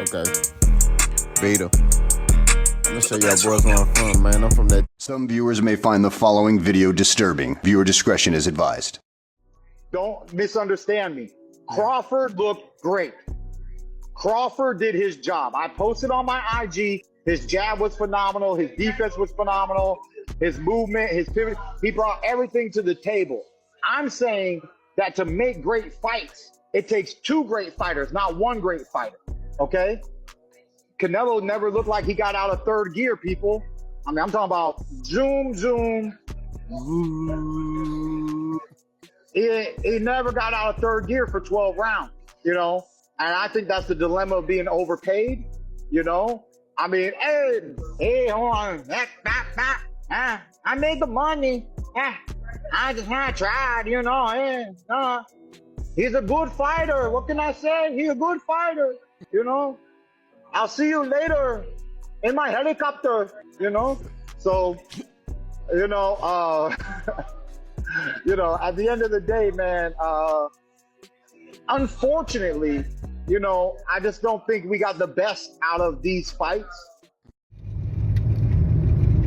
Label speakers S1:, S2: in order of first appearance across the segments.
S1: Okay. Beta. I'm gonna show y'all boys where I'm from, man. I'm from that.
S2: Some viewers may find the following video disturbing. Viewer discretion is advised.
S3: Don't misunderstand me. Crawford looked great. Crawford did his job. I posted on my IG. His jab was phenomenal. His defense was phenomenal. His movement, his pivot, he brought everything to the table. I'm saying that to make great fights, it takes two great fighters, not one great fighter. Okay? Canelo never looked like he got out of third gear, people. I mean, I'm talking about zoom, zoom. He never got out of third gear for 12 rounds, you know? And I think that's the dilemma of being overpaid, you know? I mean, hey, hold on. I made the money. I just tried, you know. He's a good fighter. What can I say? He's a good fighter, you know? I'll see you later in my helicopter, you know? So, you know, you know, at the end of the day, man, unfortunately, you know, I just don't think we got the best out of these fights.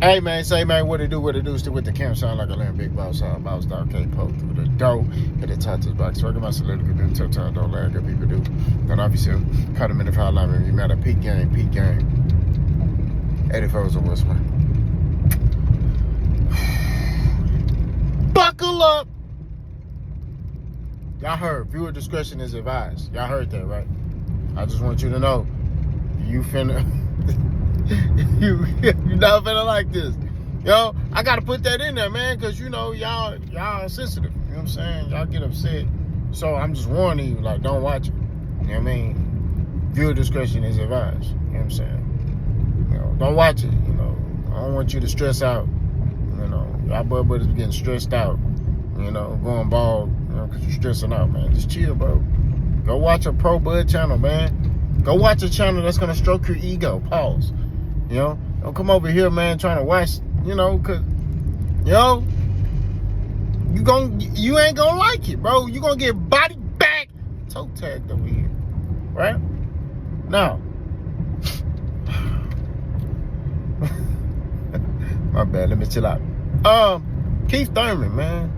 S4: Hey man, say man, what it do, still with the camp, sound like a lamb, big boss, boss dog, can't poke through the door, hit the top to the box, working my solidification, them tough time, don't let good people do. Don't obviously cut them in the foul line, you matter, peak game. 84's a whisper. Buckle up! Y'all heard, viewer discretion is advised. Y'all heard that, right? I just want you to know, you finna, you not finna like this. Yo, I gotta put that in there, man, because, you know, y'all sensitive. You know what I'm saying? Y'all get upset. So I'm just warning you, like, don't watch it. You know what I mean? Viewer discretion is advised. You know what I'm saying? You know, don't watch it. You know, I don't want you to stress out. You know, y'all buddies getting stressed out. You know, going bald, you know, because you're stressing out, man. Just chill, bro. Go watch a pro bud channel, man. Go watch a channel that's going to stroke your ego. Pause. You know, don't come over here, man, trying to watch, you know, because, you know, you ain't going to like it, bro. You going to get body back, toe tagged over here, right? Now, my bad, let me chill out. Keith Thurman, man.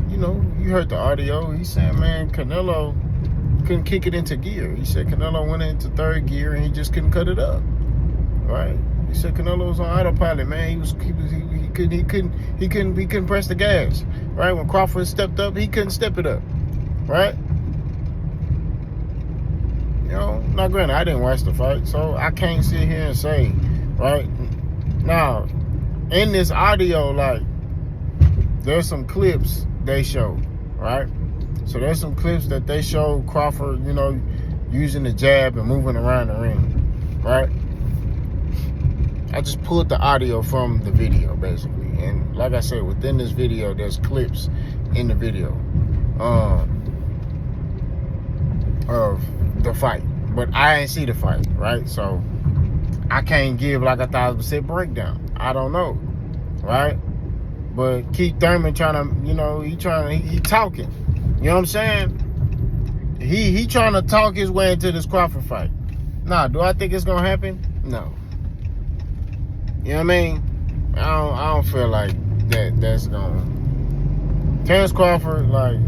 S4: You know, you heard the audio. He's saying, man, Canelo couldn't kick it into gear. He said Canelo went into third gear and he just couldn't cut it up. Right? He said Canelo was on autopilot, man. He couldn't press the gas. Right? When Crawford stepped up, he couldn't step it up. Right? You know, now granted, I didn't watch the fight, so I can't sit here and say, right? Now, in this audio, like, there's some clips they show, right? So there's some clips that they show Crawford, you know, using the jab and moving around the ring, right? I just pulled the audio from the video, basically. And like I said, within this video, there's clips in the video of the fight. But I ain't see the fight, right? So I can't give like a 1,000% breakdown. I don't know, right? But Keith Thurman trying to, you know, he talking. You know what I'm saying? He trying to talk his way into this Crawford fight. Nah, do I think it's gonna happen? No. You know what I mean? I don't feel like that's gonna. Terrence Crawford, like,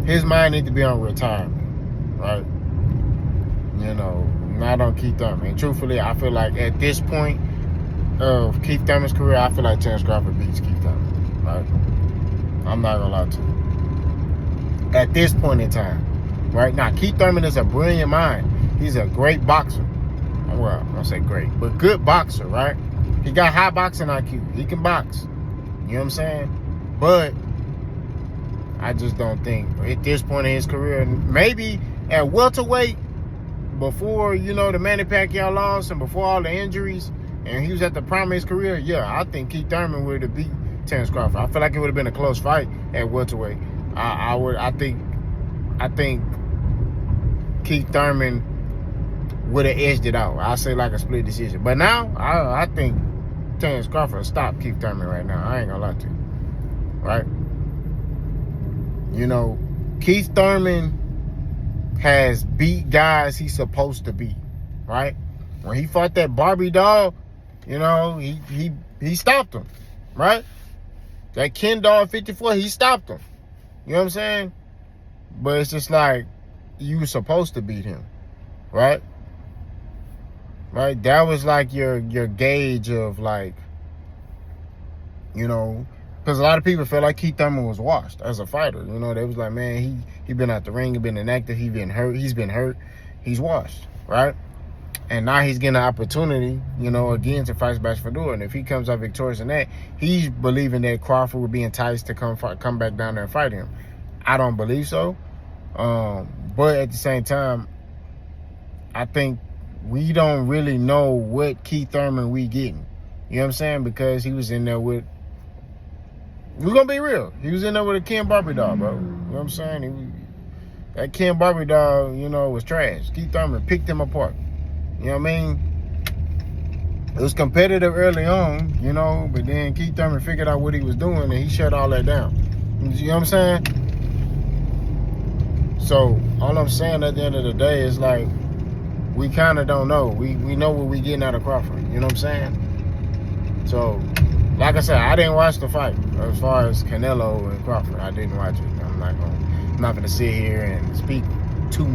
S4: his mind need to be on retirement, right? You know, not on Keith Thurman. And truthfully, I feel like at this point of Keith Thurman's career, I feel like Terrence Crawford beats Keith Thurman, right? I'm not gonna lie to you. At this point in time, right? Now, Keith Thurman is a brilliant mind. He's a great boxer. Well, I don't say great, but good boxer, right? He got high boxing IQ. He can box. You know what I'm saying? But I just don't think at this point in his career, maybe at welterweight, before, you know, the Manny Pacquiao loss and before all the injuries, and he was at the prime of his career, yeah, I think Keith Thurman would have beat Terrence Crawford. I feel like it would have been a close fight at welterweight. I think Keith Thurman would have edged it out. I say like a split decision. But now, I think Terrence Crawford stopped Keith Thurman right now. I ain't gonna lie to you. Right? You know, Keith Thurman has beat guys he's supposed to beat, right? When he fought that Barbie doll, you know, he stopped him, right? That Ken doll 54, he stopped him. You know what I'm saying? But it's just like, you were supposed to beat him, right? Right? That was like your gauge of like, you know, because a lot of people felt like Keith Thurman was washed as a fighter. You know, they was like, man, he been out the ring, he been inactive, he's been hurt, he's washed, right? And now he's getting an opportunity, you know, again to fight Sebastian Fedor. And if he comes out victorious in that, he's believing that Crawford would be enticed to come back down there and fight him. I don't believe so. But at the same time, I think we don't really know what Keith Thurman we getting. You know what I'm saying? Because he was in there with, we're going to be real, he was in there with a Ken Barbie doll, bro. You know what I'm saying? That Ken Barbie doll, you know, was trash. Keith Thurman picked him apart. You know what I mean? It was competitive early on, you know, but then Keith Thurman figured out what he was doing and he shut all that down. You know what I'm saying? So all I'm saying at the end of the day is like, we kind of don't know. We know what we getting out of Crawford. You know what I'm saying? So, like I said, I didn't watch the fight as far as Canelo and Crawford. I didn't watch it. I'm not gonna sit here and speak too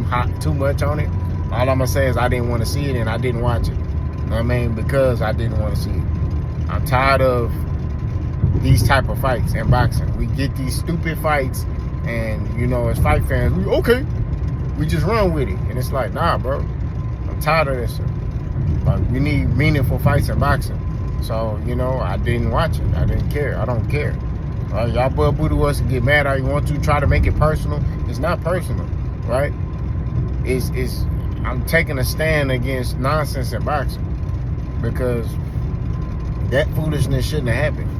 S4: much on it. All I'm gonna say is I didn't want to see it and I didn't watch it. You know what I mean? Because I didn't want to see it. I'm tired of these type of fights in boxing. We get these stupid fights and, you know, as fight fans, we just run with it. And it's like, nah, bro. I'm tired of this shit. Like, we need meaningful fights in boxing. So, you know, I didn't watch it. I didn't care. I don't care. Y'all butt booty us and get mad how you want to, try to make it personal. It's not personal, right? I'm taking a stand against nonsense in boxing because that foolishness shouldn't have happened.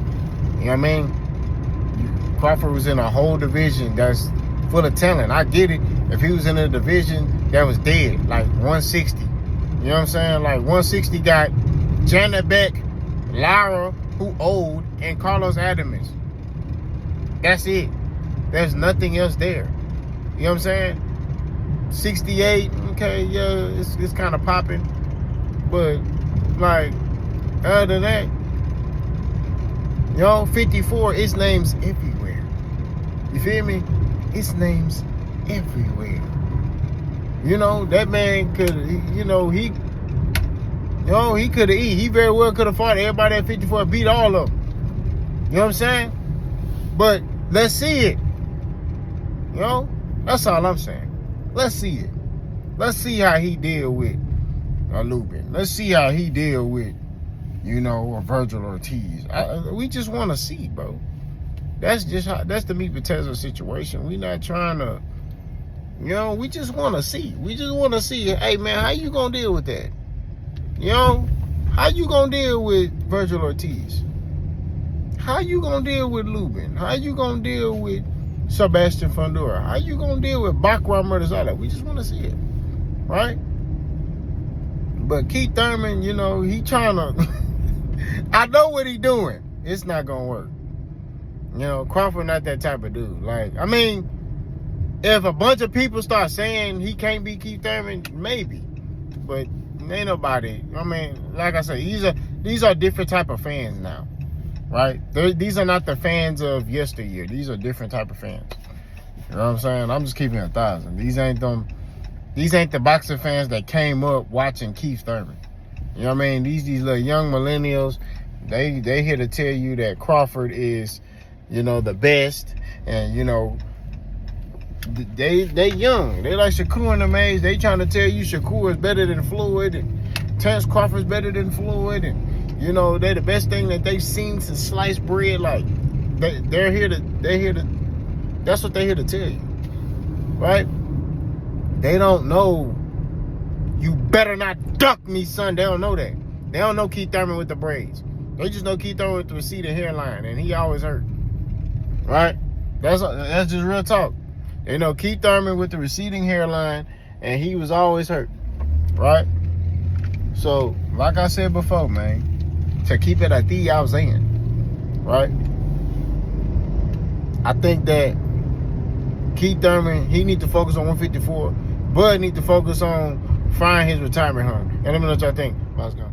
S4: You know what I mean? Crawford was in a whole division that's full of talent. I get it. If he was in a division that was dead, like 160. You know what I'm saying? Like 160 got Janet Beck, Lara, who old, and Carlos Adames. That's it. There's nothing else there. You know what I'm saying? 68, okay, yeah, it's kind of popping. But, like, other than that, you know, 54, its name's everywhere. You feel me? Its name's everywhere. You know, that man could, he could have eat. He very well could have fought everybody at 54, beat all of them. You know what I'm saying? But let's see it. You know? That's all I'm saying. Let's see it. Let's see how he deal with Lubin. Let's see how he deal with, you know, a Virgil Ortiz. We just want to see, bro. That's the meat potato situation. We not trying to, you know, we just want to see. We just want to see, hey, man, how you going to deal with that? You know, how you going to deal with Virgil Ortiz? How you going to deal with Lubin? How you going to deal with Sebastian Fedor? How you going to deal with Bakram Murtaza? We just want to see it, right? But Keith Thurman, you know, he trying to, I know what he doing. It's not going to work. You know, Crawford not that type of dude. Like, I mean, if a bunch of people start saying he can't beat Keith Thurman, maybe. But ain't nobody, I mean, like I said, these are different type of fans now, right? These are not the fans of yesteryear. These are different type of fans. You know what I'm saying? I'm just keeping 1,000. These ain't the boxing fans that came up watching Keith Thurman. You know what I mean? These little young millennials, they here to tell you that Crawford is, you know, the best, and, you know, they young. They like Shakur and the Mays. They trying to tell you Shakur is better than Floyd, and Terence Crawford's better than Floyd, and, you know, they're the best thing that they've seen since sliced bread. Like, they're here to, that's what they're here to tell you, right? They don't know, you better not duck me, son. They don't know that. They don't know Keith Thurman with the braids. They just know Keith Thurman with the receding hairline, and he always hurt. Right? That's just real talk. They know Keith Thurman with the receding hairline, and he was always hurt. Right? So, like I said before, man, to keep it at the I was in. Right? I think that Keith Thurman, he need to focus on 154. Bud need to focus on finding his retirement home. And let me know what y'all think. Let's go.